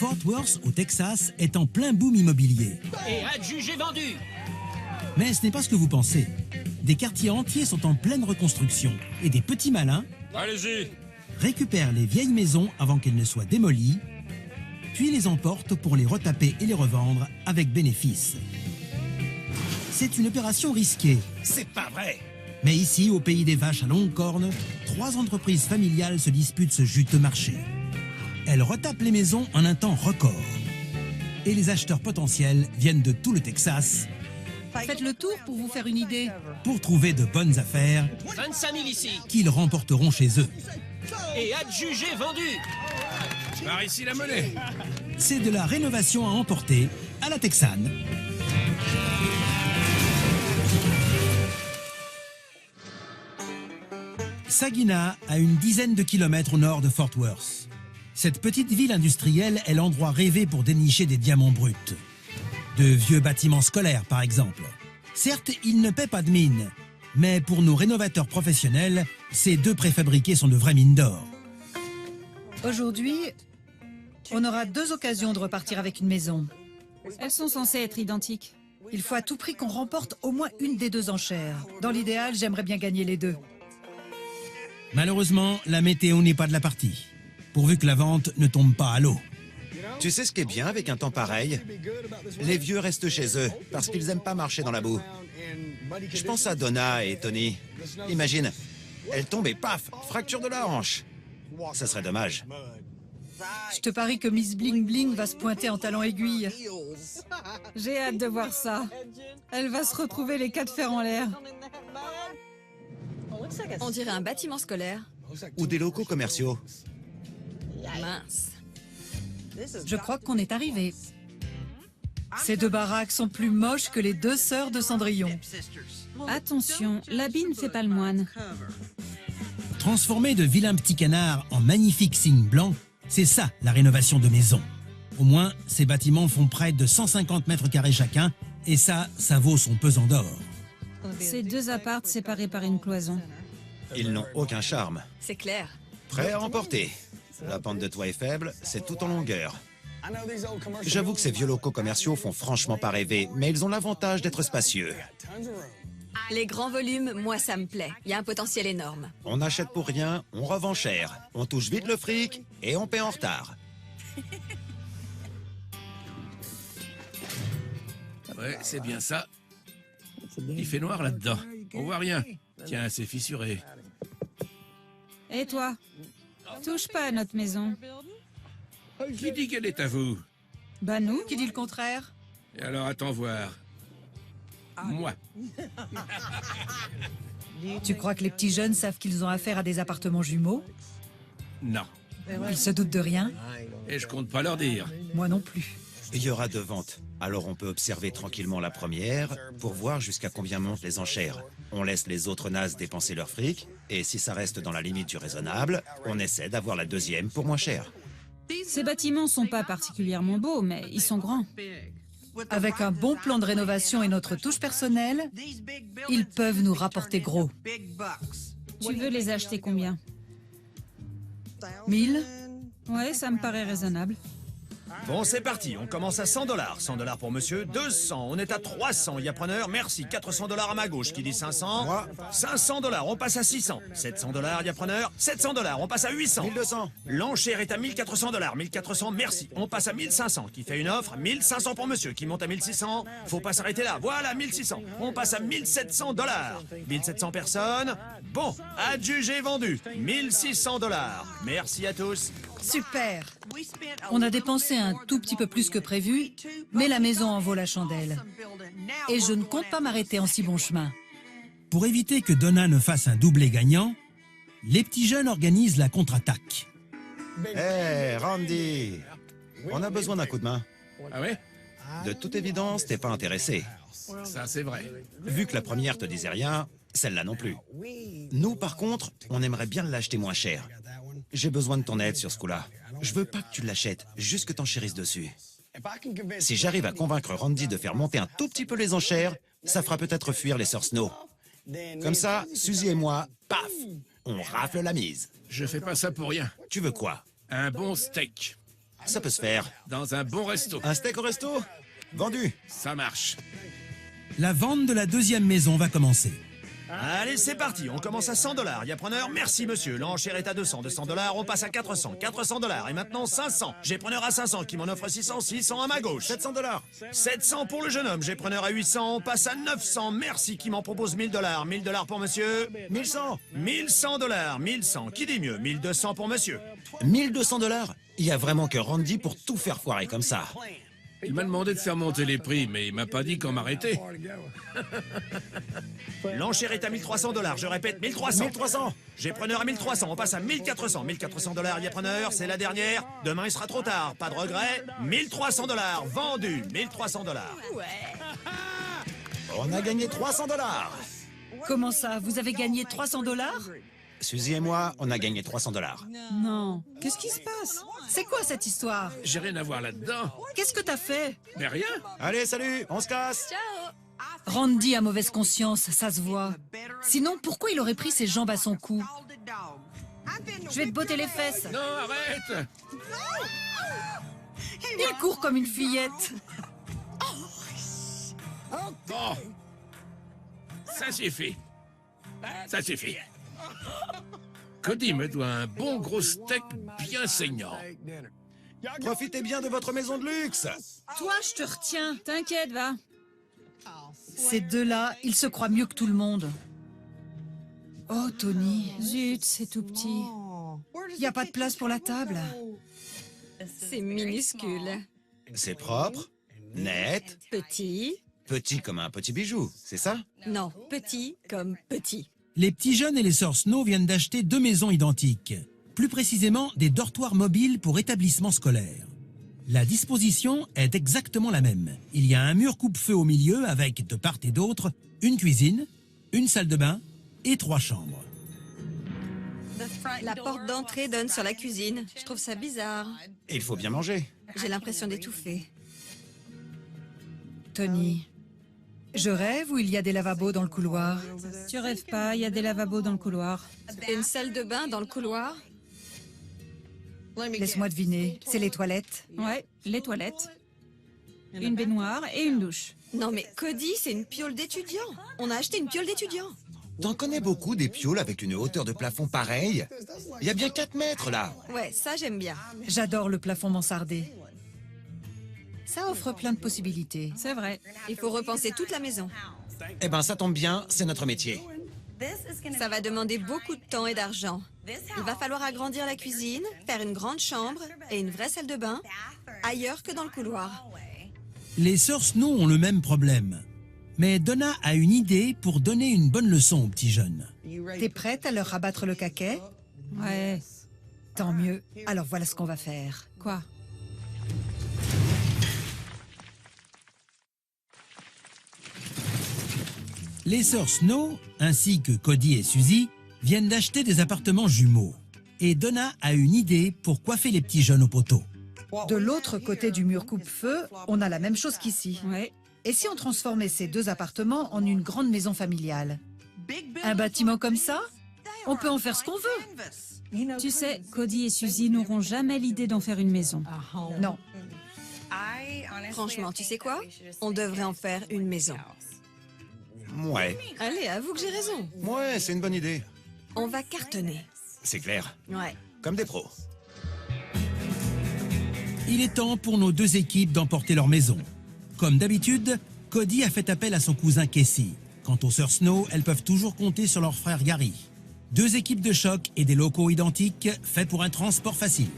Fort Worth, au Texas, est en plein boom immobilier. Et adjugé vendu. Mais ce n'est pas ce que vous pensez. Des quartiers entiers sont en pleine reconstruction et des petits malins récupèrent les vieilles maisons avant qu'elles ne soient démolies, puis les emportent pour les retaper et les revendre avec bénéfice. C'est une opération risquée. C'est pas vrai. Mais ici, au pays des vaches à longues cornes, 3 entreprises familiales se disputent ce juteux marché. Elles retapent les maisons en un temps record. Et les acheteurs potentiels viennent de tout le Texas Faites le tour pour vous faire une idée. pour trouver de bonnes affaires 25 000 ici. qu'ils remporteront chez eux. Et adjugé vendu. Par ici la monnaie. C'est de la rénovation à emporter à la texane. Saginaw, à une dizaine de kilomètres au nord de Fort Worth. Cette petite ville industrielle est l'endroit rêvé pour dénicher des diamants bruts. De vieux bâtiments scolaires, par exemple. Certes, ils ne paient pas de mine, mais pour nos rénovateurs professionnels, ces 2 préfabriqués sont de vraies mines d'or. Aujourd'hui, on aura 2 occasions de repartir avec une maison. Elles sont censées être identiques. Il faut à tout prix qu'on remporte au moins une des 2 enchères. Dans l'idéal, j'aimerais bien gagner les 2. Malheureusement, la météo n'est pas de la partie, pourvu que la vente ne tombe pas à l'eau. Tu sais ce qui est bien avec un temps pareil? Les vieux restent chez eux, parce qu'ils aiment pas marcher dans la boue. Je pense à Donna et Tony. Imagine, elle tombe et paf, fracture de la hanche. Ça serait dommage. Je te parie que Miss Bling Bling va se pointer en talons aiguilles. J'ai hâte de voir ça. Elle va se retrouver les 4 fers en l'air. On dirait un bâtiment scolaire. Ou des locaux commerciaux. Mince. Je crois qu'on est arrivé. Ces 2 baraques sont plus moches que les 2 sœurs de Cendrillon. Attention, l'habit ne fait pas le moine. Transformer de vilains petits canards en magnifiques signes blancs, c'est ça la rénovation de maison. Au moins, ces bâtiments font près de 150 mètres carrés chacun, et ça vaut son pesant d'or. Ces 2 appartes séparés par une cloison. Ils n'ont aucun charme. C'est clair. Prêt à remporter. La pente de toit est faible, c'est tout en longueur. J'avoue que ces vieux locaux commerciaux font franchement pas rêver, mais ils ont l'avantage d'être spacieux. Les grands volumes, moi ça me plaît. Il y a un potentiel énorme. On achète pour rien, on revend cher. On touche vite le fric et on paie en retard. Ouais, c'est bien ça. Il fait noir là-dedans. On voit rien. Tiens, c'est fissuré. Et toi? Touche pas à notre maison. Qui dit qu'elle est à vous? Bah nous? Qui dit le contraire? Et alors, attends voir. Moi. Tu crois que les petits jeunes savent qu'ils ont affaire à des appartements jumeaux? Non. Ils se doutent de rien? Et je compte pas leur dire. Moi non plus. Il y aura 2 ventes. Alors on peut observer tranquillement la première pour voir jusqu'à combien montent les enchères. On laisse les autres nazes dépenser leur fric, et si ça reste dans la limite du raisonnable, on essaie d'avoir la deuxième pour moins cher. Ces bâtiments sont pas particulièrement beaux, mais ils sont grands. Avec un bon plan de rénovation et notre touche personnelle, ils peuvent nous rapporter gros. Tu veux les acheter combien? 1000? Ouais, ça me paraît raisonnable. Bon, c'est parti. On commence à 100 $. 100 $ pour monsieur. 200. On est à 300. Il y a preneur. Merci. 400 $ à ma gauche. Qui dit 500? Moi. 500 $. On passe à 600. 700 $. Il y a preneur. 700 $. On passe à 800. 1200. L'enchère est à 1400 $. 1400. Merci. On passe à 1500. Qui fait une offre? 1500 pour monsieur. Qui monte à 1600. Faut pas s'arrêter là. Voilà, 1600. On passe à 1700 $. 1700 personnes. Bon, adjugé vendu. 1600 $. Merci à tous. Super! On a dépensé un tout petit peu plus que prévu, mais la maison en vaut la chandelle. Et je ne compte pas m'arrêter en si bon chemin. Pour éviter que Donna ne fasse un doublé gagnant, les petits jeunes organisent la contre-attaque. Hé, Randy! On a besoin d'un coup de main. Ah ouais? De toute évidence, t'es pas intéressé. Ça, c'est vrai. Vu que la première te disait rien, celle-là non plus. Nous, par contre, on aimerait bien l'acheter moins cher. J'ai besoin de ton aide sur ce coup-là. Je veux pas que tu l'achètes, juste que t'enchérisses dessus. Si j'arrive à convaincre Randy de faire monter un tout petit peu les enchères, ça fera peut-être fuir les sœurs Snow. Comme ça, Suzy et moi, paf, on rafle la mise. Je fais pas ça pour rien. Tu veux quoi? Un bon steak. Ça peut se faire. Dans un bon resto. Un steak au resto? Vendu. Ça marche. La vente de la deuxième maison va commencer. Allez, c'est parti, on commence à 100 $. Il y a preneur, merci monsieur. L'enchère est à 200. De 100 $, on passe à 400. 400 $. Et maintenant 500. J'ai preneur à 500 qui m'en offre 600. 600 à ma gauche. 700 $. 700 pour le jeune homme. J'ai preneur à 800. On passe à 900. Merci qui m'en propose 1000 $. 1000 $ pour monsieur. 1100. 1100 $. 1100. Qui dit mieux? 1200 pour monsieur. 1200 $. Il y a vraiment que Randy pour tout faire foirer comme ça. Il m'a demandé de faire monter les prix, mais il m'a pas dit quand m'arrêter. L'enchère est à 1300 $. Je répète, 1300. 1300. J'ai preneur à 1300. On passe à 1400. 1400 $. Il y a preneur. C'est la dernière. Demain, il sera trop tard. Pas de regret. 1300 $. Vendu. 1300 $. On a gagné 300 $. Comment ça? Vous avez gagné 300 $? Suzy et moi, on a gagné 300 $. Non. Qu'est-ce qui se passe? C'est quoi cette histoire? J'ai rien à voir là-dedans. Qu'est-ce que t'as fait? Mais rien. Allez, salut, on se casse. Randy a mauvaise conscience, ça se voit. Sinon, pourquoi il aurait pris ses jambes à son cou? Je vais te botter les fesses. Non, arrête. Il court comme une fillette. Bon. Ça suffit. Ça suffit. Cody me doit un bon gros steak bien saignant. Profitez bien de votre maison de luxe. Toi, je te retiens. T'inquiète, va. Ces deux-là, ils se croient mieux que tout le monde. Oh, Tony, Zut, c'est tout petit. il n'y a pas de place pour la table. C'est minuscule. C'est propre, net, Petit. petit comme un petit bijou, c'est ça? Non, petit comme petit. Les petits jeunes et les sœurs Snow viennent d'acheter 2 maisons identiques. Plus précisément, des dortoirs mobiles pour établissements scolaires. La disposition est exactement la même. Il y a un mur coupe-feu au milieu avec, de part et d'autre, une cuisine, une salle de bain et 3 chambres. La porte d'entrée donne sur la cuisine. Je trouve ça bizarre. Il faut bien manger. J'ai l'impression d'étouffer. Tony, je rêve ou il y a des lavabos dans le couloir? Tu rêves pas, il y a des lavabos dans le couloir. Une salle de bain dans le couloir. Laisse-moi deviner, c'est les toilettes. Ouais, les toilettes. Une baignoire et une douche. Non mais Cody, c'est une piole d'étudiant. On a acheté une piole d'étudiant. T'en connais beaucoup des pioles avec une hauteur de plafond pareille? Il y a bien 4 mètres là. Ouais, ça j'aime bien. J'adore le plafond mansardé. Ça offre plein de possibilités. C'est vrai. Il faut repenser toute la maison. Eh ben ça tombe bien, c'est notre métier. Ça va demander beaucoup de temps et d'argent. Il va falloir agrandir la cuisine, faire une grande chambre et une vraie salle de bain, ailleurs que dans le couloir. Les sœurs Snow ont le même problème. Mais Donna a une idée pour donner une bonne leçon aux petits jeunes. T'es prête à leur rabattre le caquet? Ouais. Tant mieux. Alors voilà ce qu'on va faire. Quoi? Les sœurs Snow, ainsi que Cody et Suzy, viennent d'acheter des appartements jumeaux. Et Donna a une idée pour coiffer les petits jeunes au poteau. De l'autre côté du mur coupe-feu, on a la même chose qu'ici. Ouais. Et si on transformait ces 2 appartements en une grande maison familiale? Un bâtiment comme ça? On peut en faire ce qu'on veut. Tu sais, Cody et Suzy n'auront jamais l'idée d'en faire une maison. Non. Franchement, tu sais quoi? On devrait en faire une maison. Ouais, Allez, avoue que j'ai raison. ouais, c'est une bonne idée. On va cartonner. C'est clair, Ouais. comme des pros. Il est temps pour nos 2 équipes d'emporter leur maison. Comme d'habitude, Cody a fait appel à son cousin Casey. Quant aux sœurs Snow, elles peuvent toujours compter sur leur frère Gary. 2 équipes de choc et des locaux identiques, faits pour un transport facile.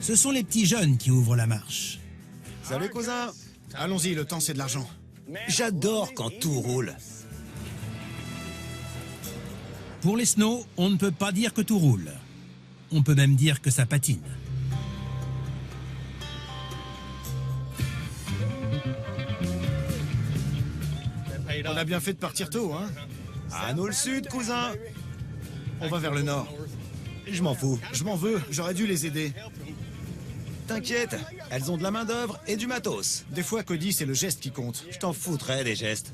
Ce sont les petits jeunes qui ouvrent la marche. Salut cousin. Allons-y, le temps c'est de l'argent. J'adore quand tout roule. Pour les Snow, on ne peut pas dire que tout roule. On peut même dire que ça patine. On a bien fait de partir tôt, hein? À nous le sud, cousin. On va vers le nord. Je m'en fous. Je m'en veux, j'aurais dû les aider. T'inquiète, elles ont de la main-d'œuvre et du matos. Des fois, Cody, c'est le geste qui compte. Je t'en foutrais des gestes.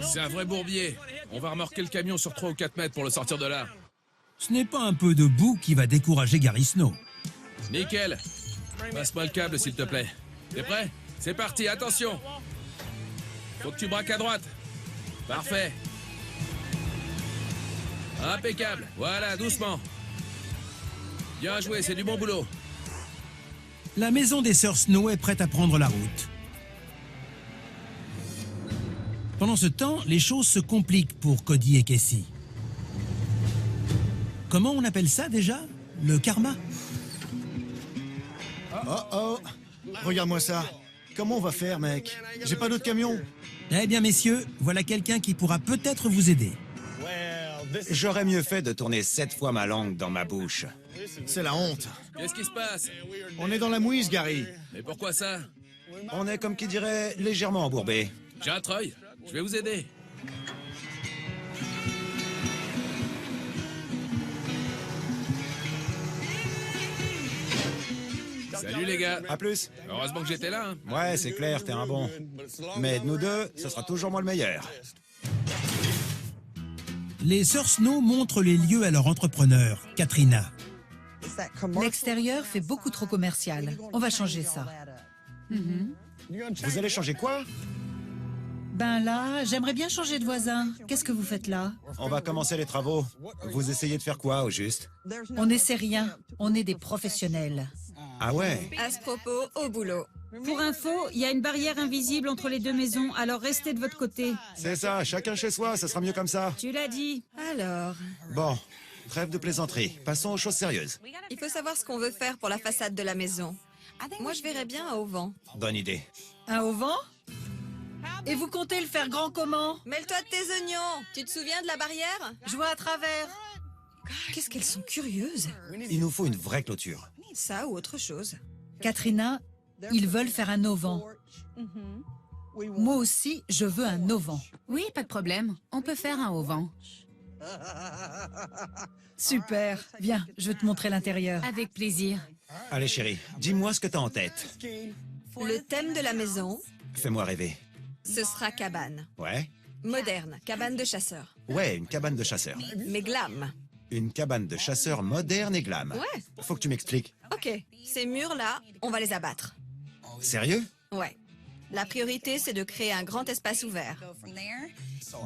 C'est un vrai bourbier. On va remorquer le camion sur 3 ou 4 mètres pour le sortir de là. Ce n'est pas un peu de boue qui va décourager Gary Snow. Nickel. Passe-moi le câble, s'il te plaît. T'es prêt? C'est parti, attention. Faut que tu braques à droite. Parfait. Impeccable. Voilà, doucement. Bien joué, c'est du bon boulot. La maison des sœurs Snow est prête à prendre la route. Pendant ce temps, les choses se compliquent pour Cody et Casey. Comment on appelle ça déjà? Le karma? Oh oh. Regarde-moi ça. Comment on va faire, mec? J'ai pas d'autre camion. Eh bien, messieurs, voilà quelqu'un qui pourra peut-être vous aider. J'aurais mieux fait de tourner 7 fois ma langue dans ma bouche. C'est la honte. Qu'est-ce qui se passe? On est dans la mouise, Gary. Mais pourquoi ça? On est, comme qui dirait, légèrement embourbé. J'ai un treuil. Je vais vous aider. Salut les gars. À plus. Heureusement que j'étais là. Hein. Ouais, c'est clair, t'es un bon. Mais de nous deux, ce sera toujours moi le meilleur. Les sœurs Snow montrent les lieux à leur entrepreneur, Katrina. L'extérieur fait beaucoup trop commercial. On va changer ça. Vous allez changer quoi? Ben là, j'aimerais bien changer de voisin. Qu'est-ce que vous faites là? On va commencer les travaux. Vous essayez de faire quoi, au juste? On n'essaie rien. On est des professionnels. Ah ouais? À ce propos, au boulot. Pour info, il y a une barrière invisible entre les deux maisons, alors restez de votre côté. C'est ça, chacun chez soi, ça sera mieux comme ça. Tu l'as dit. Alors, Bon, trêve de plaisanterie. Passons aux choses sérieuses. il faut savoir ce qu'on veut faire pour la façade de la maison. Moi, je verrais bien un auvent. Bonne idée. Un auvent? Et vous comptez le faire grand comment? Mêle-toi de tes oignons. Tu te souviens de la barrière? Je vois à travers. Qu'est-ce qu'elles sont curieuses. Il nous faut une vraie clôture. Ça ou autre chose. Katrina, ils veulent faire un auvent. Moi aussi, je veux un auvent. Oui, pas de problème. On peut faire un auvent. Super. Viens, je vais te montrer l'intérieur. Avec plaisir. Allez chérie, dis-moi ce que t'as en tête. Le thème de la maison, Fais-moi rêver. ce sera cabane. Ouais? Moderne, cabane de chasseur. Ouais, une cabane de chasseur. Mais glam. Une cabane de chasseur moderne et glam. Ouais. Faut que tu m'expliques. Ok, ces murs-là, on va les abattre. Sérieux? Ouais. La priorité, c'est de créer un grand espace ouvert.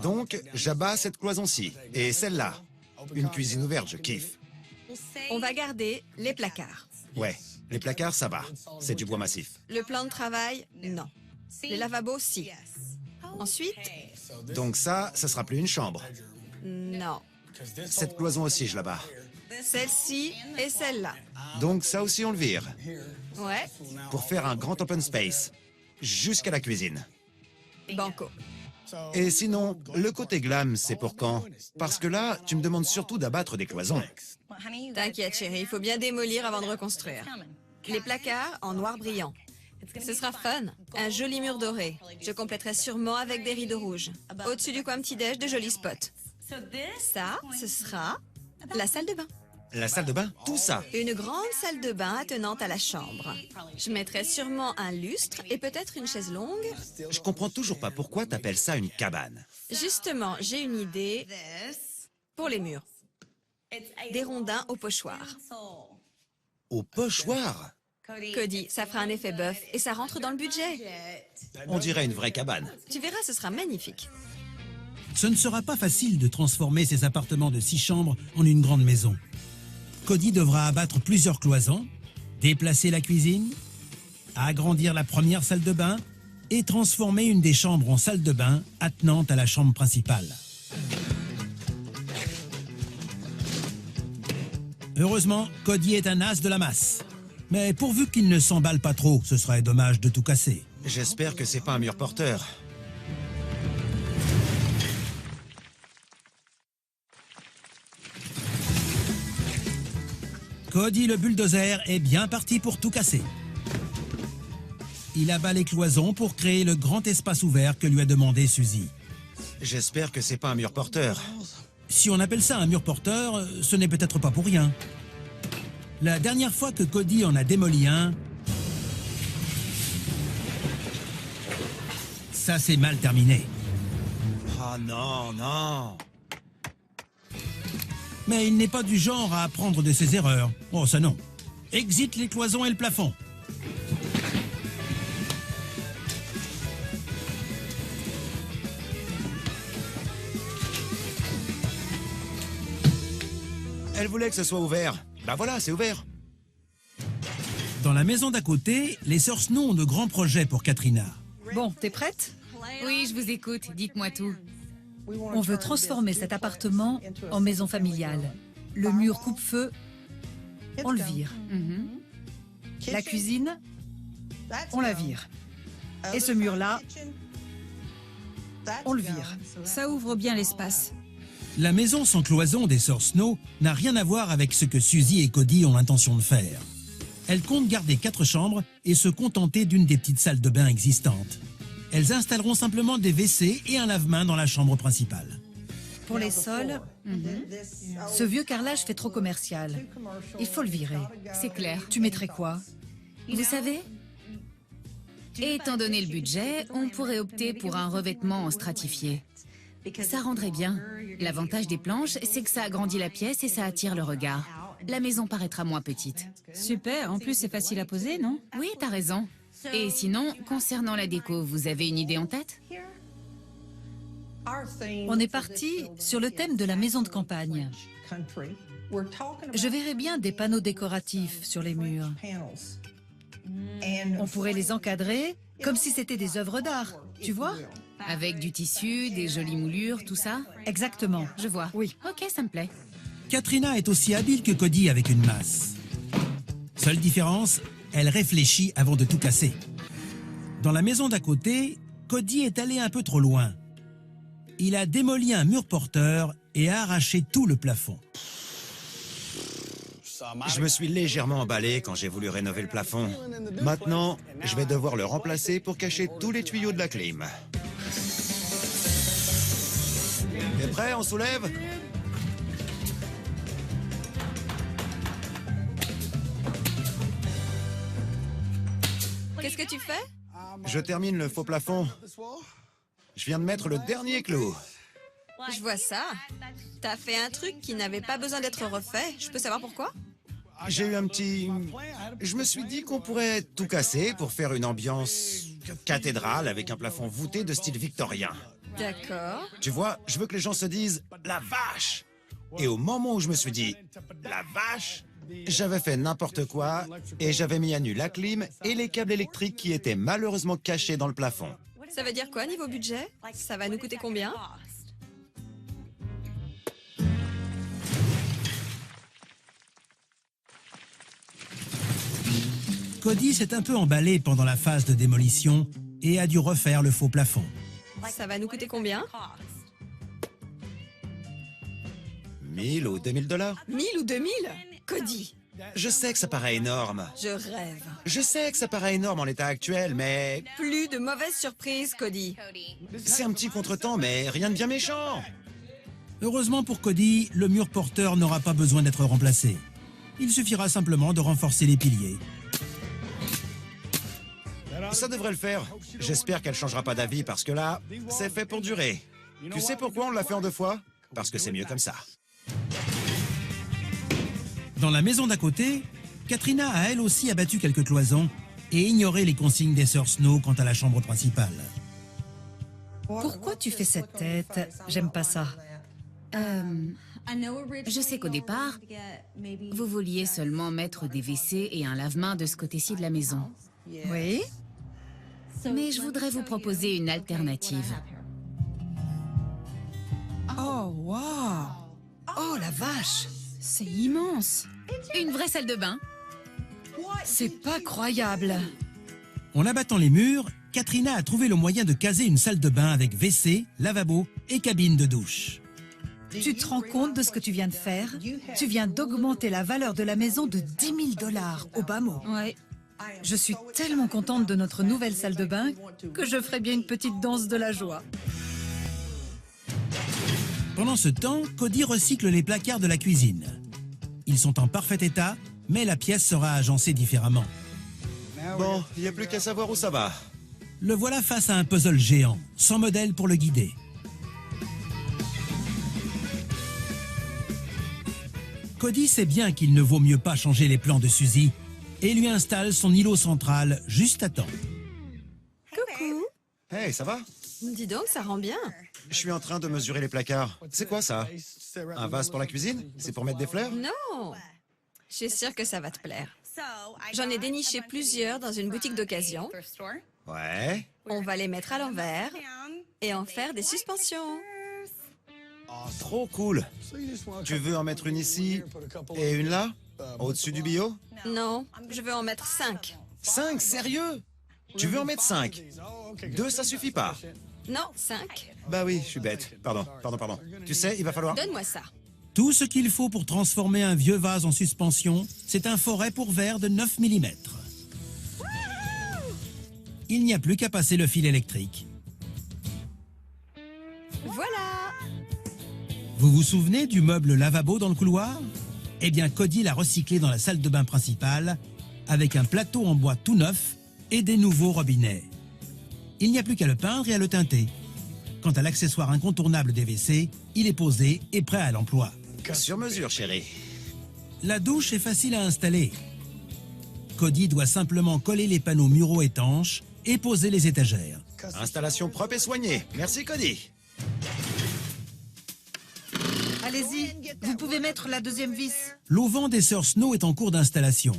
Donc, j'abats cette cloison-ci. Et celle-là. Une cuisine ouverte, je kiffe. On va garder les placards. Ouais, les placards, ça va. C'est du bois massif. Le plan de travail, non. Les lavabos, si. Ensuite, Donc ça sera plus une chambre. non. Cette cloison aussi, je la bats. Celle-ci et celle-là. Donc ça aussi, on le vire. Ouais, Pour faire un grand open space. Jusqu'à la cuisine. banco. Et sinon, le côté glam, c'est pour quand? Parce que là, tu me demandes surtout d'abattre des cloisons. T'inquiète, chérie, il faut bien démolir avant de reconstruire. Les placards en noir brillant. Ce sera fun. Un joli mur doré. Je compléterai sûrement avec des rideaux rouges. Au-dessus du coin petit-déj, de jolis spots. Ça, ce sera la salle de bain. La salle de bain, tout ça. Une grande salle de bain attenante à la chambre. Je mettrai sûrement un lustre et peut-être une chaise longue. Je comprends toujours pas pourquoi t'appelles ça une cabane. Justement, j'ai une idée pour les murs. Des rondins au pochoir. Au pochoir? Cody, ça fera un effet bœuf et ça rentre dans le budget. On dirait une vraie cabane. Tu verras, ce sera magnifique. Ce ne sera pas facile de transformer ces appartements de 6 chambres en une grande maison. Cody devra abattre plusieurs cloisons, déplacer la cuisine, agrandir la première salle de bain et transformer une des chambres en salle de bain attenante à la chambre principale. Heureusement, Cody est un as de la masse. Mais pourvu qu'il ne s'emballe pas trop, ce serait dommage de tout casser. J'espère que c'est pas un mur porteur. Cody le bulldozer est bien parti pour tout casser. Il abat les cloisons pour créer le grand espace ouvert que lui a demandé Suzy. J'espère que c'est pas un mur porteur. Si on appelle ça un mur porteur, ce n'est peut-être pas pour rien. La dernière fois que Cody en a démoli un, ça s'est mal terminé. Oh non, non. Mais il n'est pas du genre à apprendre de ses erreurs. Oh, ça non. Exit les cloisons et le plafond. Elle voulait que ce soit ouvert. Bah voilà, c'est ouvert. Dans la maison d'à côté, les sœurs Snow ont de grands projets pour Katrina. Bon, t'es prête? Oui, je vous écoute. Dites-moi tout. On veut transformer cet appartement en maison familiale. Le mur coupe-feu, on le vire. Mhm. La cuisine, on la vire. Et ce mur-là, on le vire. Ça ouvre bien l'espace. La maison sans cloison des sœurs Snow n'a rien à voir avec ce que Suzy et Cody ont l'intention de faire. Elles comptent garder 4 chambres et se contenter d'une des petites salles de bain existantes. Elles installeront simplement des WC et un lave-main dans la chambre principale. Pour les sols, ce vieux carrelage fait trop commercial. Il faut le virer. C'est clair. Tu mettrais quoi? Vous savez, étant donné le budget, on pourrait opter pour un revêtement en stratifié. Ça rendrait bien. L'avantage des planches, c'est que ça agrandit la pièce et ça attire le regard. La maison paraîtra moins petite. Super, en plus c'est facile à poser, non? Oui, t'as raison. Et sinon, concernant la déco, vous avez une idée en tête? On est parti sur le thème de la maison de campagne. Je verrais bien des panneaux décoratifs sur les murs. On pourrait les encadrer comme si c'était des œuvres d'art, tu vois? Avec du tissu, des jolies moulures, tout ça? Exactement. Je vois. Oui. Ok, ça me plaît. Katrina est aussi habile que Cody avec une masse. Seule différence, elle réfléchit avant de tout casser. Dans la maison d'à côté, Cody est allé un peu trop loin. Il a démoli un mur porteur et a arraché tout le plafond. Je me suis légèrement emballé quand j'ai voulu rénover le plafond. Maintenant, je vais devoir le remplacer pour cacher tous les tuyaux de la clim. T'es prêt, on soulève? Qu'est-ce que tu fais? Je termine le faux plafond. Je viens de mettre le dernier clou. Je vois ça. T'as fait un truc qui n'avait pas besoin d'être refait. Je peux savoir pourquoi? J'ai eu un petit... Je me suis dit qu'on pourrait tout casser pour faire une ambiance cathédrale avec un plafond voûté de style victorien. D'accord. Tu vois, je veux que les gens se disent « la vache !» Et au moment où je me suis dit « la vache !» j'avais fait n'importe quoi et j'avais mis à nu la clim et les câbles électriques qui étaient malheureusement cachés dans le plafond. Ça veut dire quoi niveau budget? Ça va nous coûter combien? Cody s'est un peu emballé pendant la phase de démolition et a dû refaire le faux plafond. Ça va nous coûter combien? 1000 ou 2000 dollars? 1000 ou 2000? Cody, Je sais que ça paraît énorme. je rêve. Je sais que ça paraît énorme en l'état actuel, mais Plus de mauvaises surprises, Cody. c'est un petit contretemps, mais rien de bien méchant. Heureusement pour Cody, le mur porteur n'aura pas besoin d'être remplacé. Il suffira simplement de renforcer les piliers. Ça devrait le faire. J'espère qu'elle changera pas d'avis parce que là, c'est fait pour durer. Tu sais pourquoi on l'a fait en 2 fois? Parce que c'est mieux comme ça. Dans la maison d'à côté, Katrina a elle aussi abattu quelques cloisons et ignoré les consignes des sœurs Snow quant à la chambre principale. Pourquoi tu fais cette tête? J'aime pas ça. Je sais qu'au départ, vous vouliez seulement mettre des WC et un lave-main de ce côté-ci de la maison. Oui? Mais je voudrais vous proposer une alternative. Oh, wow! Oh la vache! C'est immense! Une vraie salle de bain. C'est pas croyable! En abattant les murs, Katrina a trouvé le moyen de caser une salle de bain avec WC, lavabo et cabine de douche. Tu te rends compte de ce que tu viens de faire? Tu viens d'augmenter la valeur de la maison de 10 000 $ au bas mot. Ouais. Je suis tellement contente de notre nouvelle salle de bain que je ferai bien une petite danse de la joie. Pendant ce temps, Cody recycle les placards de la cuisine. Ils sont en parfait état, mais la pièce sera agencée différemment. Bon, il n'y a plus qu'à savoir où ça va. Le voilà face à un puzzle géant, sans modèle pour le guider. Cody sait bien qu'il ne vaut mieux pas changer les plans de Suzy et lui installe son îlot central juste à temps. Coucou. Hey, ça va? Dis donc, ça rend bien. Je suis en train de mesurer les placards. C'est quoi ça? Un vase pour la cuisine? C'est pour mettre des fleurs? Non. Je suis sûre que ça va te plaire. J'en ai déniché plusieurs dans une boutique d'occasion. Ouais. On va les mettre à l'envers et en faire des suspensions. Trop cool. Tu veux en mettre une ici et une là? Au-dessus du bio? Non, je veux en mettre 5. 5, sérieux? Tu veux en mettre 5? 2, ça suffit pas. Non, 5. Bah oui, je suis bête. Pardon. Tu sais, il va falloir... Donne-moi ça. Tout ce qu'il faut pour transformer un vieux vase en suspension, c'est un forêt pour verre de 9 mm. Il n'y a plus qu'à passer le fil électrique. Voilà. Vous vous souvenez du meuble lavabo dans le couloir? Eh bien, Cody l'a recyclé dans la salle de bain principale avec un plateau en bois tout neuf et des nouveaux robinets. Il n'y a plus qu'à le peindre et à le teinter. Quant à l'accessoire incontournable des WC, il est posé et prêt à l'emploi. Sur mesure, chérie. La douche est facile à installer. Cody doit simplement coller les panneaux muraux étanches et poser les étagères. Installation propre et soignée. Merci, Cody. Allez-y, vous pouvez mettre la deuxième vis. L'auvent des sœurs Snow est en cours d'installation.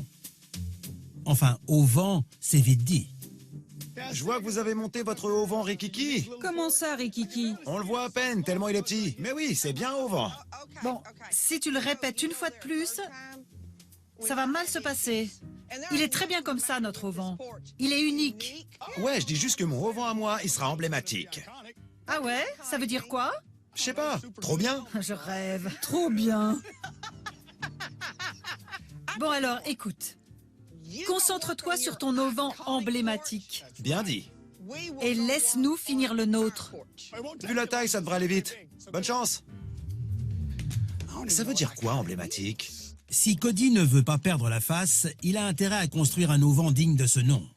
Enfin, auvent, c'est vite dit. Je vois que vous avez monté votre auvent Rikiki. Comment ça, Rikiki? On le voit à peine, tellement il est petit. Mais oui, c'est bien auvent. Bon, si tu le répètes une fois de plus, ça va mal se passer. Il est très bien comme ça, notre auvent. Il est unique. Ouais, je dis juste que mon auvent à moi, il sera emblématique. Ah ouais? Ça veut dire quoi? Je sais pas, trop bien. Je rêve. Trop bien. Bon alors, écoute. Concentre-toi sur ton auvent emblématique. Bien dit. Et laisse-nous finir le nôtre. Vu la taille, ça devrait aller vite. Bonne chance. Ça veut dire quoi, emblématique? Si Cody ne veut pas perdre la face, il a intérêt à construire un auvent digne de ce nom.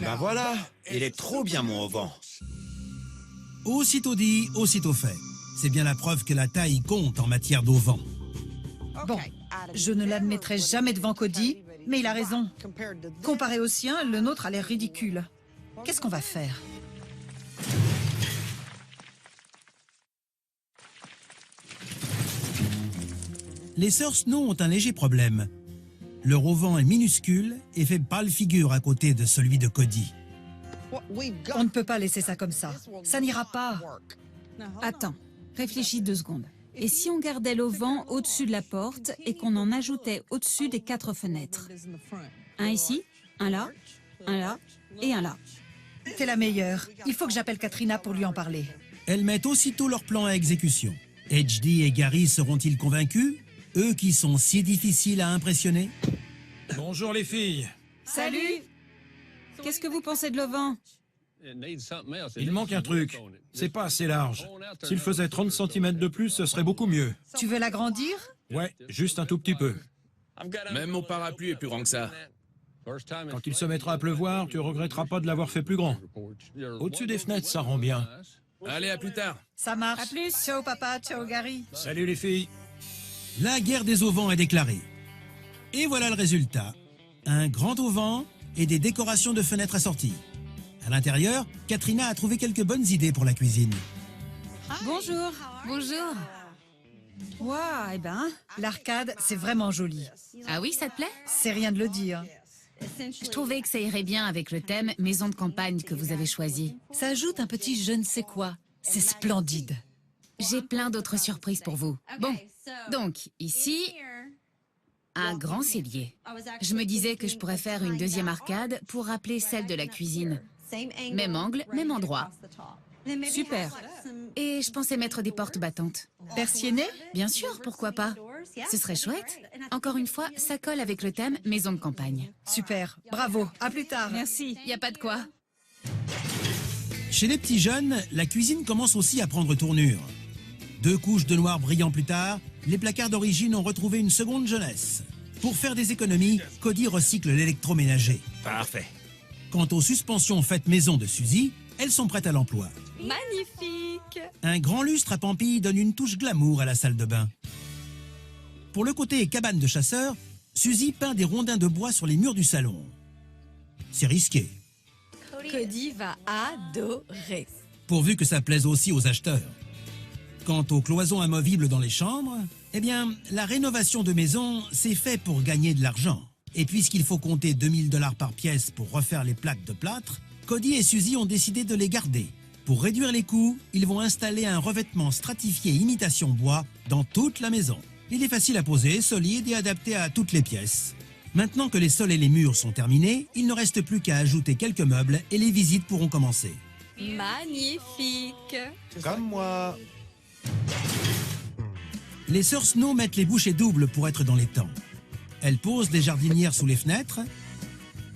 Ben voilà, il est trop bien mon auvent. Aussitôt dit, aussitôt fait. C'est bien la preuve que la taille compte en matière d'auvent. Bon, je ne l'admettrai jamais devant Cody, mais il a raison. Comparé au sien, le nôtre a l'air ridicule. Qu'est-ce qu'on va faire? Les sœurs Snow ont un léger problème. Leur auvent est minuscule et fait pâle figure à côté de celui de Cody. On ne peut pas laisser ça comme ça. Ça n'ira pas. Attends, réfléchis 2 secondes. Et si on gardait l'auvent au-dessus de la porte et qu'on en ajoutait au-dessus des 4 fenêtres? Un ici, un là et un là. T'es la meilleure. Il faut que j'appelle Katrina pour lui en parler. Elles mettent aussitôt leur plan à exécution. HD et Gary seront-ils convaincus? Eux qui sont si difficiles à impressionner? Bonjour les filles. Salut! Qu'est-ce que vous pensez de l'auvent? Il manque un truc. C'est pas assez large. S'il faisait 30 cm de plus, ce serait beaucoup mieux. Tu veux l'agrandir? Ouais, juste un tout petit peu. Même mon parapluie est plus grand que ça. Quand il se mettra à pleuvoir, tu regretteras pas de l'avoir fait plus grand. Au-dessus des fenêtres, ça rend bien. Allez, à plus tard. Ça marche. À plus. Ciao papa, ciao Gary. Salut les filles. La guerre des auvents est déclarée. Et voilà le résultat. Un grand auvent et des décorations de fenêtres assorties. À l'intérieur, Katrina a trouvé quelques bonnes idées pour la cuisine. Bonjour. Bonjour. Waouh, eh ben, L'arcade, c'est vraiment joli. Ah oui, ça te plaît? C'est rien de le dire. Je trouvais que ça irait bien avec le thème maison de campagne que vous avez choisi. Ça ajoute un petit je ne sais quoi. C'est splendide. J'ai plein d'autres surprises pour vous. Bon, donc ici, un grand cellier. Je me disais que je pourrais faire une deuxième arcade pour rappeler celle de la cuisine. Même angle, même endroit. super. Et je pensais mettre des portes battantes. Persienné? Bien sûr, pourquoi pas? Ce serait chouette. Encore une fois, ça colle avec le thème maison de campagne. Super, bravo, à plus tard. Merci. Y a pas de quoi. Chez les petits jeunes, la cuisine commence aussi à prendre tournure. 2 couches de noir brillant plus tard, les placards d'origine ont retrouvé une seconde jeunesse. Pour faire des économies, Cody recycle l'électroménager. Parfait. Quant aux suspensions faites maison de Suzy, elles sont prêtes à l'emploi. Magnifique! Un grand lustre à pampilles donne une touche glamour à la salle de bain. Pour le côté cabane de chasseur, Suzy peint des rondins de bois sur les murs du salon. C'est risqué, Cody va adorer. pourvu que ça plaise aussi aux acheteurs. Quant aux cloisons amovibles dans les chambres, eh bien, la rénovation de maison, c'est fait pour gagner de l'argent. Et puisqu'il faut compter 2000 $ par pièce pour refaire les plaques de plâtre, Cody et Suzy ont décidé de les garder. Pour réduire les coûts, ils vont installer un revêtement stratifié imitation bois dans toute la maison. Il est facile à poser, solide et adapté à toutes les pièces. Maintenant que les sols et les murs sont terminés, il ne reste plus qu'à ajouter quelques meubles et les visites pourront commencer. Magnifique! Comme moi. Les sœurs Snow mettent les bouchées doubles pour être dans les temps. Elles posent des jardinières sous les fenêtres,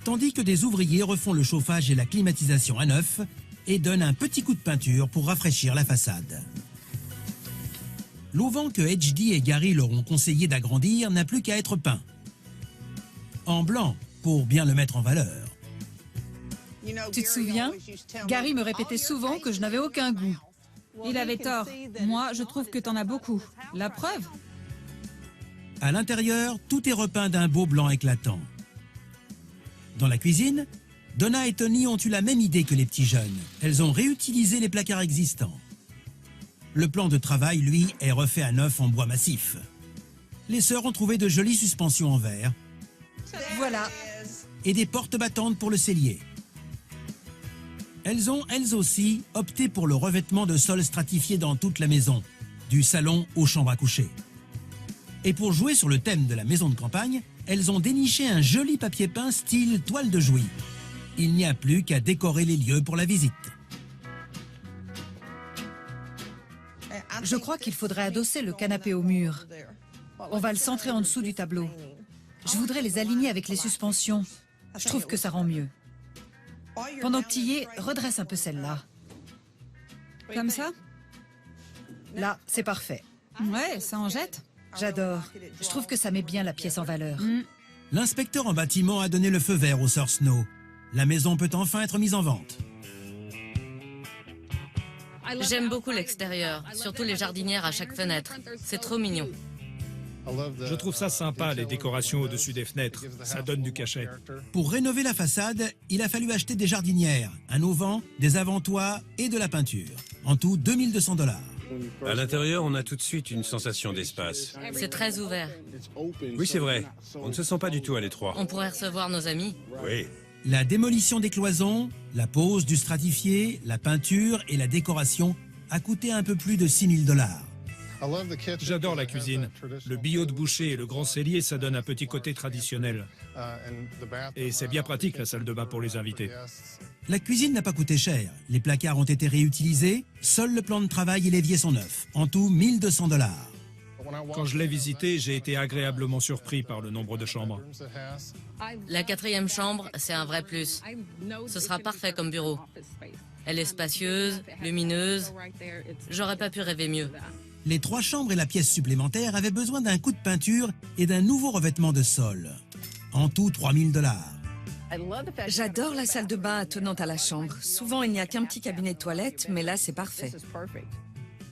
tandis que des ouvriers refont le chauffage et la climatisation à neuf et donnent un petit coup de peinture pour rafraîchir la façade. L'auvent que HD et Gary leur ont conseillé d'agrandir n'a plus qu'à être peint. En blanc, pour bien le mettre en valeur. Tu te souviens? Gary me répétait souvent que je n'avais aucun goût. Il avait tort. Moi, je trouve que t'en as beaucoup. La preuve? À l'intérieur, tout est repeint d'un beau blanc éclatant. Dans la cuisine, Donna et Tony ont eu la même idée que les petits jeunes. Elles ont réutilisé les placards existants. Le plan de travail, lui, est refait à neuf en bois massif. Les sœurs ont trouvé de jolies suspensions en verre Voilà. et des portes battantes pour le cellier. Elles ont, elles aussi, opté pour le revêtement de sol stratifié dans toute la maison, du salon aux chambres à coucher. Et pour jouer sur le thème de la maison de campagne, elles ont déniché un joli papier peint style toile de Jouy. Il n'y a plus qu'à décorer les lieux pour la visite. Je crois qu'il faudrait adosser le canapé au mur. On va le centrer en dessous du tableau. Je voudrais les aligner avec les suspensions. Je trouve que ça rend mieux. Pendant que tu y es, redresse un peu celle-là. Comme ça? Là, c'est parfait. Ouais, ça en jette. J'adore. Je trouve que ça met bien la pièce en valeur. L'inspecteur en bâtiment a donné le feu vert aux sœurs Snow. La maison peut enfin être mise en vente. J'aime beaucoup l'extérieur, surtout les jardinières à chaque fenêtre. C'est trop mignon. Je trouve ça sympa, les décorations au-dessus des fenêtres. Ça donne du cachet. Pour rénover la façade, il a fallu acheter des jardinières, un auvent, des avantoirs et de la peinture. En tout, 2200 $. À l'intérieur, on a tout de suite une sensation d'espace. C'est très ouvert. Oui, c'est vrai. On ne se sent pas du tout à l'étroit. On pourrait recevoir nos amis. Oui. La démolition des cloisons, la pose du stratifié, la peinture et la décoration a coûté un peu plus de 6 000 $. J'adore la cuisine. Le bio de boucher et le grand cellier, ça donne un petit côté traditionnel. Et c'est bien pratique, la salle de bain pour les invités. La cuisine n'a pas coûté cher. Les placards ont été réutilisés. Seul le plan de travail et l'évier sont neufs. En tout, 1200 $. Quand je l'ai visité, j'ai été agréablement surpris par le nombre de chambres. La 4e chambre, c'est un vrai plus. Ce sera parfait comme bureau. Elle est spacieuse, lumineuse. J'aurais pas pu rêver mieux. Les 3 chambres et la pièce supplémentaire avaient besoin d'un coup de peinture et d'un nouveau revêtement de sol. En tout, 3000 $. J'adore la salle de bain attenante à la chambre. Souvent, il n'y a qu'un petit cabinet de toilette, mais là, c'est parfait.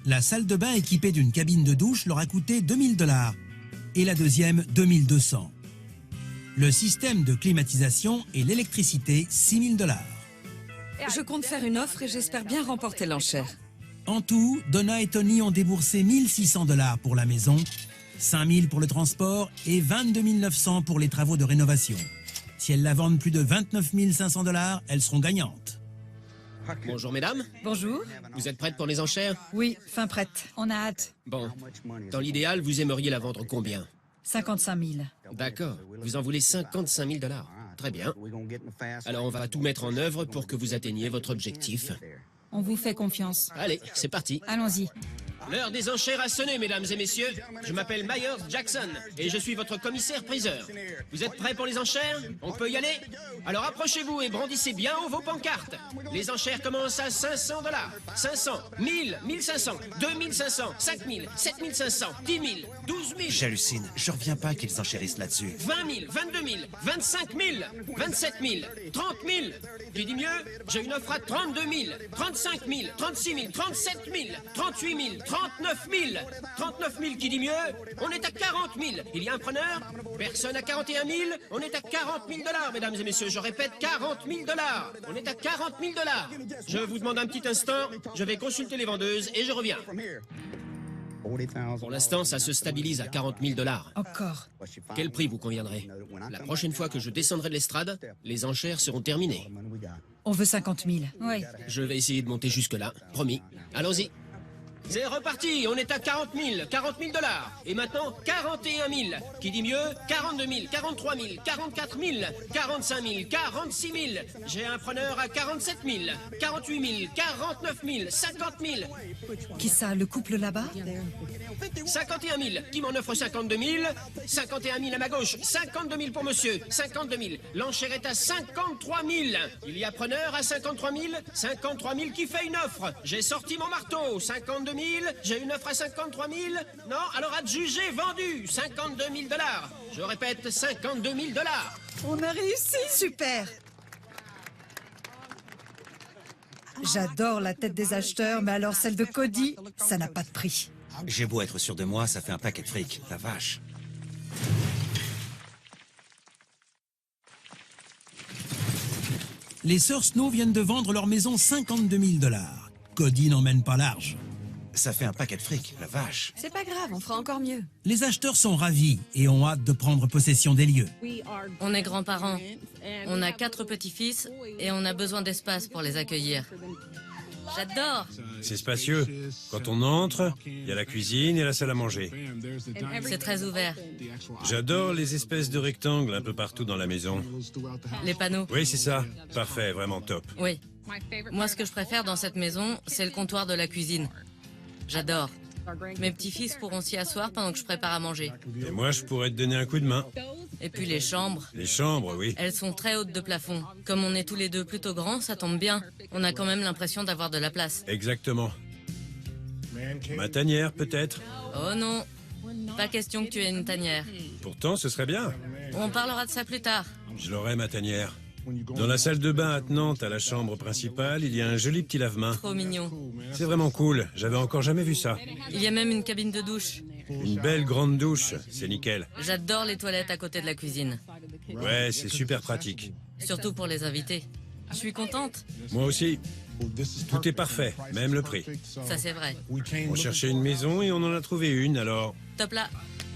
La salle de bain équipée d'une cabine de douche leur a coûté 2000 $ et la deuxième 2200. Le système de climatisation et l'électricité 6000 $. Je compte faire une offre et j'espère bien remporter l'enchère. En tout, Donna et Tony ont déboursé 1600 $ pour la maison, 5000 pour le transport et 22 900 pour les travaux de rénovation. Si elles la vendent plus de 29 500 $, elles seront gagnantes. Bonjour mesdames. Bonjour. Vous êtes prêtes pour les enchères? Oui, fin prête. On a hâte. Bon. Dans l'idéal, vous aimeriez la vendre combien? 55 000. D'accord. Vous en voulez 55 000 $. Très bien. Alors on va tout mettre en œuvre pour que vous atteigniez votre objectif. On vous fait confiance. Allez, c'est parti. Allons-y. L'heure des enchères a sonné, mesdames et messieurs. Je m'appelle Myers Jackson et je suis votre commissaire-priseur. Vous êtes prêts pour les enchères? On peut y aller? Alors approchez-vous et brandissez bien haut vos pancartes. Les enchères commencent à 500 $, 500, 1000, 1500, 2500, 5000, 7500, 10 000, 12 000. J'hallucine. Je reviens pas qu'ils enchérissent là-dessus. 20 000, 22 000, 25 000, 27 000, 30 000. Qui dit mieux? J'ai une offre à 32 000, 35 000, 36 000, 37 000, 38 000, 39 000. 39 000 qui dit mieux? On est à 40 000. Il y a un preneur? Personne à 41 000. On est à 40 000 $, mesdames et messieurs. Je répète, 40 000 $. On est à 40 000 $. Je vous demande un petit instant. Je vais consulter les vendeuses et je reviens. Pour l'instant, ça se stabilise à 40 000 $. Encore. Quel prix vous conviendrait? La prochaine fois que je descendrai de l'estrade, les enchères seront terminées. On veut 50 000. Oui. Je vais essayer de monter jusque-là, promis. Allons-y. C'est reparti, on est à 40 000 $. Et maintenant, 41 000. Qui dit mieux? 42 000, 43 000, 44 000, 45 000, 46 000. J'ai un preneur à 47 000, 48 000, 49 000, 50 000. Qui ça, le couple là-bas? 51 000. Qui m'en offre 52 000? 51 000 à ma gauche. 52 000 pour monsieur. 52 000. L'enchère est à 53 000. Il y a preneur à 53 000. 53 000 qui fait une offre. J'ai sorti mon marteau. 52 000. J'ai une offre à 53 000. Non, alors adjugé, vendu. 52 000 $. Je répète, 52 000 $. On a réussi, super! J'adore la tête des acheteurs, mais alors celle de Cody, ça n'a pas de prix. J'ai beau être sûr de moi, ça fait un paquet de fric. La vache. Les sœurs Snow viennent de vendre leur maison 52 000 $. Cody n'emmène pas large. Ça fait un paquet de fric. La vache. C'est pas grave, on fera encore mieux. Les acheteurs sont ravis et ont hâte de prendre possession des lieux. On est grands-parents. On a 4 petits-fils et on a besoin d'espace pour les accueillir. J'adore. C'est spacieux. Quand on entre, il y a la cuisine et la salle à manger. C'est très ouvert. J'adore les espèces de rectangles un peu partout dans la maison. Les panneaux. Oui, c'est ça. Parfait, vraiment top. Oui. Moi, ce que je préfère dans cette maison, c'est le comptoir de la cuisine. J'adore. Mes petits-fils pourront s'y asseoir pendant que je prépare à manger. Et moi, je pourrais te donner un coup de main. Et puis les chambres. Les chambres, oui. Elles sont très hautes de plafond. Comme on est tous les deux plutôt grands, ça tombe bien. On a quand même l'impression d'avoir de la place. Exactement. Ma tanière, peut-être? Oh non. Pas question que tu aies une tanière. Pourtant, ce serait bien. On parlera de ça plus tard. Je l'aurai, ma tanière. Dans la salle de bain attenante à la chambre principale, il y a un joli petit lave-main. Trop mignon. C'est vraiment cool. J'avais encore jamais vu ça. Il y a même une cabine de douche. Une belle grande douche. C'est nickel. J'adore les toilettes à côté de la cuisine. Ouais, c'est super pratique. Surtout pour les invités. Je suis contente. Moi aussi. Tout est parfait, même le prix. Ça, c'est vrai. On cherchait une maison et on en a trouvé une, alors... Top là.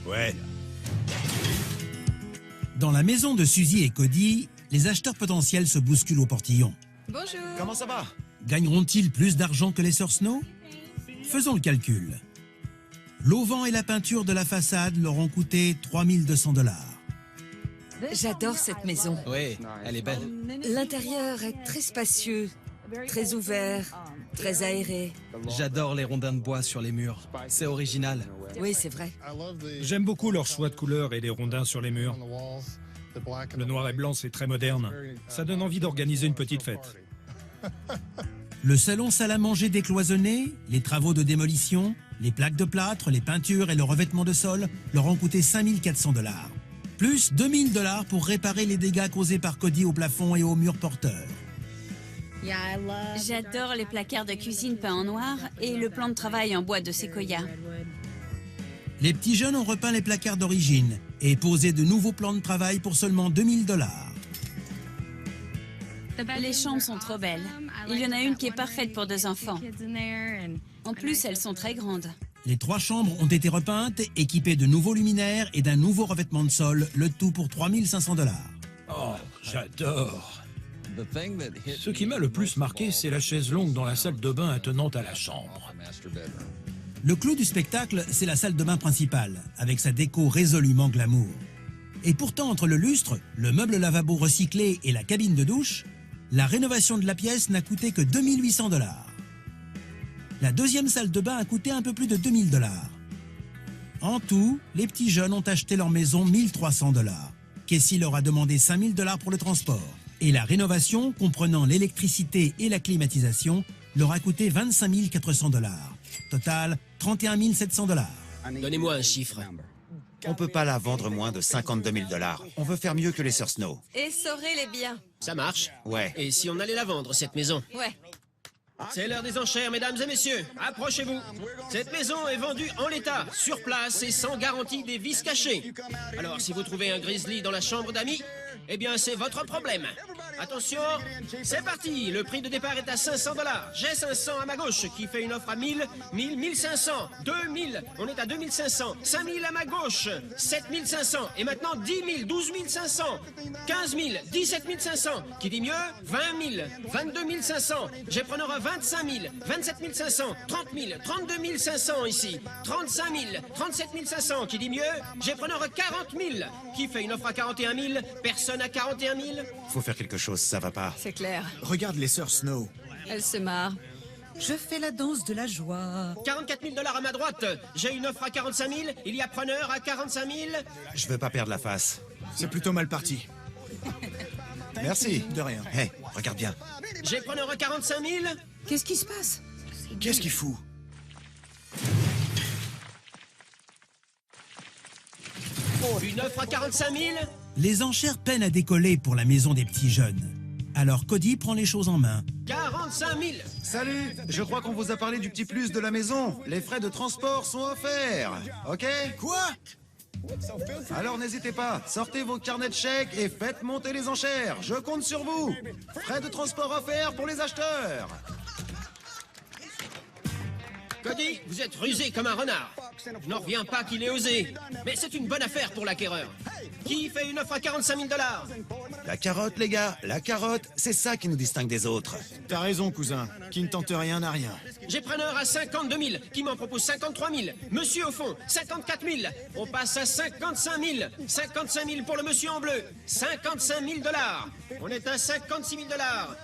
Ouais. Dans la maison de Suzy et Cody, les acheteurs potentiels se bousculent au portillon. Bonjour. Comment ça va? Gagneront-ils plus d'argent que les sœurs Snow? Faisons le calcul. L'auvent et la peinture de la façade leur ont coûté 3 200 $. J'adore cette maison. Oui, elle est belle. L'intérieur est très spacieux, très ouvert, très aéré. J'adore les rondins de bois sur les murs. C'est original. Oui, c'est vrai. J'aime beaucoup leur choix de couleurs et les rondins sur les murs. Le noir et blanc, c'est très moderne. Ça donne envie d'organiser une petite fête. Le salon salle à manger décloisonné, les travaux de démolition, les plaques de plâtre, les peintures et le revêtement de sol leur ont coûté 5 400 $. Plus 2 000 $ pour réparer les dégâts causés par Cody au plafond et aux murs porteurs. J'adore les placards de cuisine peints en noir et le plan de travail en bois de séquoia. Les petits jeunes ont repeint les placards d'origine et posé de nouveaux plans de travail pour seulement 2 000 $. Les chambres sont trop belles. Il y en a une qui est parfaite pour 2 enfants. En plus, elles sont très grandes. Les 3 chambres ont été repeintes, équipées de nouveaux luminaires et d'un nouveau revêtement de sol, le tout pour 3 500 $. Oh, j'adore. Ce qui m'a le plus marqué, c'est la chaise longue dans la salle de bain attenante à la chambre. Le clou du spectacle, c'est la salle de bain principale, avec sa déco résolument glamour. Et pourtant, entre le lustre, le meuble lavabo recyclé et la cabine de douche, la rénovation de la pièce n'a coûté que 2 800 $. La deuxième salle de bain a coûté un peu plus de 2000 $. En tout, les petits jeunes ont acheté leur maison 1300 $. Casey leur a demandé 5000 $ pour le transport. Et la rénovation, comprenant l'électricité et la climatisation, leur a coûté 25 400 $. Total, 31 700 $. Donnez-moi un chiffre. On peut pas la vendre moins de 52 000 $. On veut faire mieux que les Sœurs Snow. Essorez les biens. Ça marche? Ouais. Et si on allait la vendre, cette maison? Ouais. C'est l'heure des enchères, mesdames et messieurs. Approchez-vous. Cette maison est vendue en l'état, sur place et sans garantie des vices cachés. Alors, si vous trouvez un grizzly dans la chambre d'amis, eh bien, c'est votre problème. Attention, c'est parti. Le prix de départ est à 500 $. J'ai 500 à ma gauche, qui fait une offre à 1000, 1000, 1500, 2000. On est à 2500. 5000 à ma gauche, 7500. Et maintenant 10 000, 12 500, 15 000, 17 500. Qui dit mieux? 20 000, 22 500. J'ai preneur à 25 000, 27 500, 30 000, 32 500 ici. 35 000, 37 500. Qui dit mieux? J'ai preneur à 40 000. Qui fait une offre à 41 000? Personne à 41 000? Faut faire quelque chose, ça va pas. C'est clair. Regarde les Sœurs Snow. Elle se marre. Je fais la danse de la joie. 44 000 $ à ma droite. J'ai une offre à 45 000. Il y a preneur à 45 000. Je veux pas perdre la face. C'est plutôt mal parti. Merci. De rien. Hé, regarde bien. J'ai preneur à 45 000. Qu'est-ce qui se passe? Qu'est-ce qu'il fout? Une offre à 45 000. Les enchères peinent à décoller pour la maison des petits jeunes. Alors Cody prend les choses en main. 45 000. Salut, je crois qu'on vous a parlé du petit plus de la maison. Les frais de transport sont offerts. Ok? Quoi? Alors n'hésitez pas, sortez vos carnets de chèques et faites monter les enchères. Je compte sur vous. Frais de transport offerts pour les acheteurs. Cody, vous êtes rusé comme un renard. Je n'en reviens pas qu'il ait osé. Mais c'est une bonne affaire pour l'acquéreur. Qui fait une offre à 45 000 $? La carotte, les gars, la carotte, c'est ça qui nous distingue des autres. T'as raison, cousin. Qui ne tente rien n'a rien. J'ai preneur à 52 000, qui m'en propose 53 000. Monsieur au fond, 54 000. On passe à 55 000. 55 000 pour le monsieur en bleu. 55 000 $. On est à 56 000 $.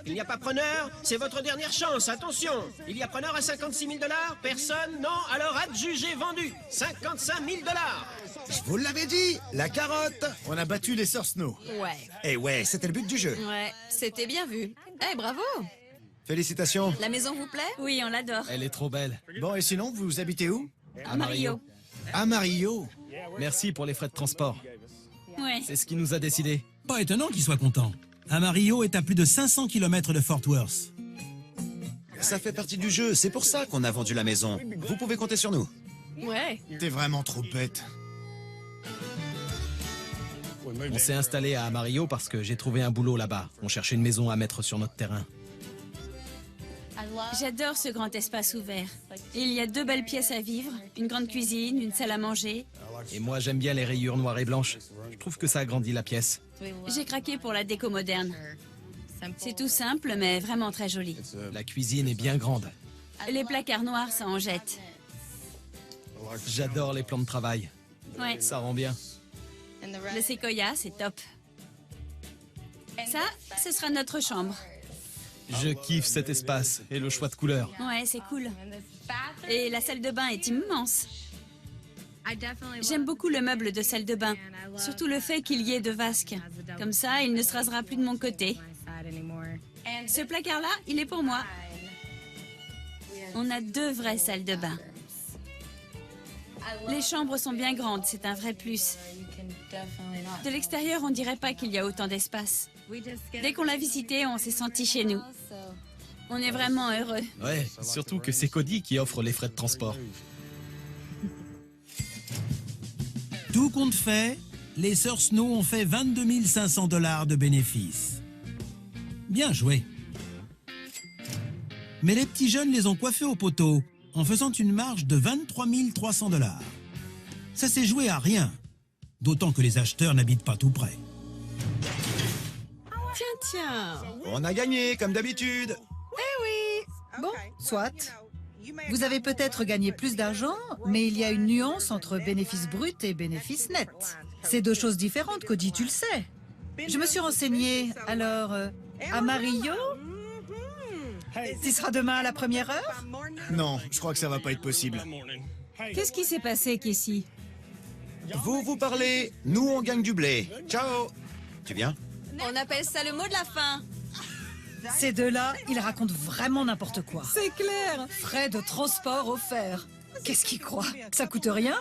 Il n'y a pas preneur, c'est votre dernière chance, attention. Il y a preneur à 56 000 $? Personne? Non? Alors adjugé vendu. 55 000 $. Je vous l'avais dit, la carotte. On a battu les Sœurs Snow. Ouais. Eh ouais, c'était le but du jeu. Ouais, c'était bien vu. Eh, bravo. Félicitations. La maison vous plaît? Oui, on l'adore. Elle est trop belle. Bon, et sinon, vous habitez où? À Mario. À Mario. Merci pour les frais de transport. Ouais. C'est ce qui nous a décidé. Pas étonnant qu'il soit content. Amarillo est à plus de 500 km de Fort Worth. Ça fait partie du jeu, c'est pour ça qu'on a vendu la maison. Vous pouvez compter sur nous. Ouais. T'es vraiment trop bête. On s'est installé à Amarillo parce que j'ai trouvé un boulot là-bas. On cherchait une maison à mettre sur notre terrain. J'adore ce grand espace ouvert. Il y a 2 belles pièces à vivre, une grande cuisine, une salle à manger. Et moi, j'aime bien les rayures noires et blanches. Je trouve que ça agrandit la pièce. J'ai craqué pour la déco moderne. C'est tout simple, mais vraiment très joli. La cuisine est bien grande. Les placards noirs, ça en jette. J'adore les plans de travail. Ouais. Ça rend bien. Le séquoia, c'est top. Ça, ce sera notre chambre. Je kiffe cet espace et le choix de couleurs. Ouais, c'est cool. Et la salle de bain est immense. J'aime beaucoup le meuble de salle de bain, surtout le fait qu'il y ait 2 vasques. Comme ça, il ne se rasera plus de mon côté. Ce placard-là, il est pour moi. On a 2 vraies salles de bain. Les chambres sont bien grandes, c'est un vrai plus. De l'extérieur, on dirait pas qu'il y a autant d'espace. Dès qu'on l'a visité, on s'est senti chez nous. On est vraiment heureux. Ouais, surtout que c'est Cody qui offre les frais de transport. Tout compte fait, les Sœurs Snow ont fait 22 500 $ de bénéfices. Bien joué. Mais les petits jeunes les ont coiffés au poteau en faisant une marge de 23 300 $. Ça s'est joué à rien, d'autant que les acheteurs n'habitent pas tout près. Tiens. On a gagné, comme d'habitude. Eh oui. Bon, soit. Vous avez peut-être gagné plus d'argent, mais il y a une nuance entre bénéfice brut et bénéfice net. C'est 2 choses différentes, Cody, tu le sais. Je me suis renseignée. Alors, Amarillo, Tu seras demain à la première heure? Non, je crois que ça va pas être possible. Qu'est-ce qui s'est passé, Casey? Vous parlez, nous on gagne du blé. Ciao. Tu viens? On appelle ça le mot de la fin. Ces deux-là, ils racontent vraiment n'importe quoi. C'est clair. Frais de transport offerts. Qu'est-ce qu'ils croient? Que ça coûte rien?